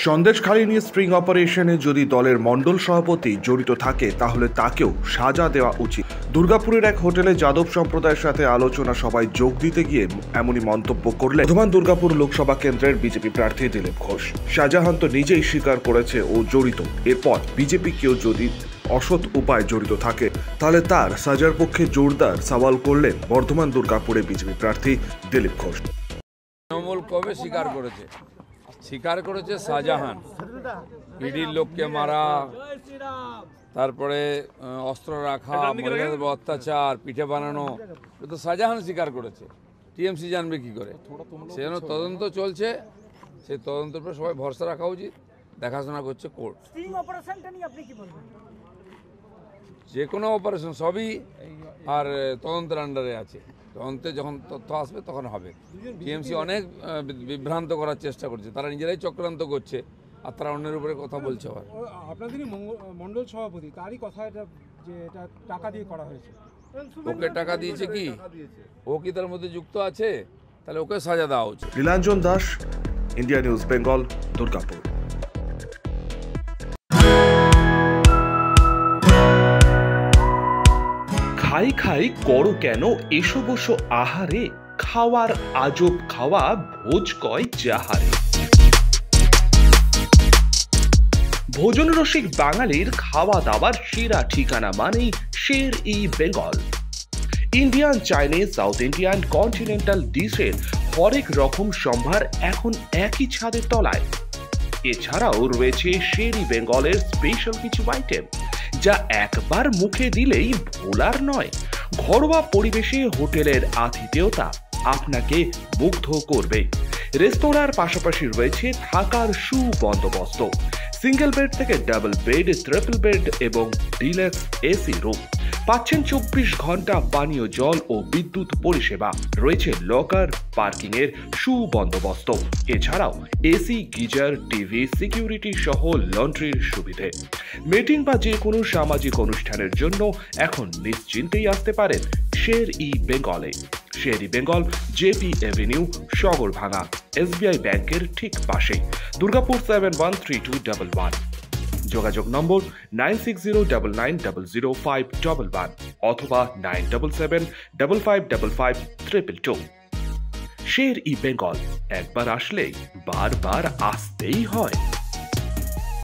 সন্দেশখালী নিয়ে স্ট্রিং অপারেশনে যদি দলের মণ্ডল সভাপতি জড়িত থাকে তাহলে তাকেও সাজা দেওয়া উচিত। দুর্গাপুরের এক হোটেলে যাদব সম্প্রদায়ের সাথে আলোচনা সভায় যোগ দিতে গিয়ে এমনই মন্তব্য করলেন বর্ধমান দুর্গাপুর লোকসভা কেন্দ্রের বিজেপি প্রার্থী দিলীপ ঘোষ। শাহজাহান তো নিজেই স্বীকার করেছে ও জড়িত। এরপর বিজেপি কেউ যদি অসৎ উপায় জড়িত থাকে তাহলে তার সাজার পক্ষে জোরদার সওয়াল করলেন বর্ধমান দুর্গাপুরে বিজেপি প্রার্থী দিলীপ ঘোষ। তৃণমূল কবে স্বীকার করেছে শাহজাহান পিডির লোককে মারা, তারপরে অস্ত্র রাখা, মহিলাদের অত্যাচার, পিঠে বানানো, এটা তো শাহজাহান স্বীকার করেছে। টিএমসি জানবে কি করে? সেজন্য তদন্ত চলছে, সেই তদন্তের উপর সবাই ভরসা রাখা উচিত। দেখাশোনা করছে কোর্ট। যে কোনো অপারেশন সবই আর তদন্তের আন্ডারে আছে। তদন্তে যখন তথ্য আসবে তখন হবে। টিএমসি অনেক বিভ্রান্ত করার চেষ্টা করছে, তারা নিজেরাই চক্রান্ত করছে আর তারা অন্যের উপরে কথা বলছে। আবার আপনাদেরই মণ্ডল সভাপতি তারই কথা এটা যে এটা টাকা দিয়ে করা হয়েছে। ওকে টাকা দিয়েছে কি? ও কি তার মধ্যে যুক্ত আছে? তাহলে ওকে সাজা দেওয়া উচিত। Nilanjan Das, India news Bengal, Durgapur. খাই খাই করো কেন এসো বসো আহারে, খাওয়ার আজব খাওয়া ভোজ কয় যাহারে। ভোজন রসিক বাঙালির খাওয়া দাওয়ার সেরা ঠিকানা মানেই Sher e Bengal. Indian, Chinese, South Indian, continental ডিশের হরেক রকম সম্ভার এখন একই ছাদের তলায়। এছাড়াও রয়েছে শের ই বেঙ্গলের স্পেশাল কিছু আইটেম যা একবার মুখে দিলেই ভোলার নয়। ঘরোয়া পরিবেশে হোটেলের আতিথেয়তা আপনাকে মুগ্ধ করবে। রেস্তোরাঁর পাশাপাশি রয়েছে থাকার সুবন্দোবস্ত। সিঙ্গেল বেড থেকে ডাবল বেড, ট্রিপল বেড এবং ডিলাক্স এসি রুম। পাচ্ছেন 24 ঘন্টা পানীয় জল ও বিদ্যুৎ পরিষেবা। রয়েছে লকার, পার্কিং এর সুবন্দোবস্ত। এছাড়াও এসি, গিজার, টিভি, সিকিউরিটি সহ লন্ড্রির সুবিধে। মিটিং বা যে কোনো সামাজিক অনুষ্ঠানের জন্য এখন নিশ্চিন্তেই আসতে পারেন শের ই বেঙ্গলে। Sher e Bengal, JP avenue, Sagarbhanga, SBI ব্যাংকের ঠিক পাশে, দুর্গাপুর 713211। যোগাযোগ নম্বর 9609900511 অথবা 9775555222। শের ই বেঙ্গল, একবার আসলেই বারবার আসতেই হয়।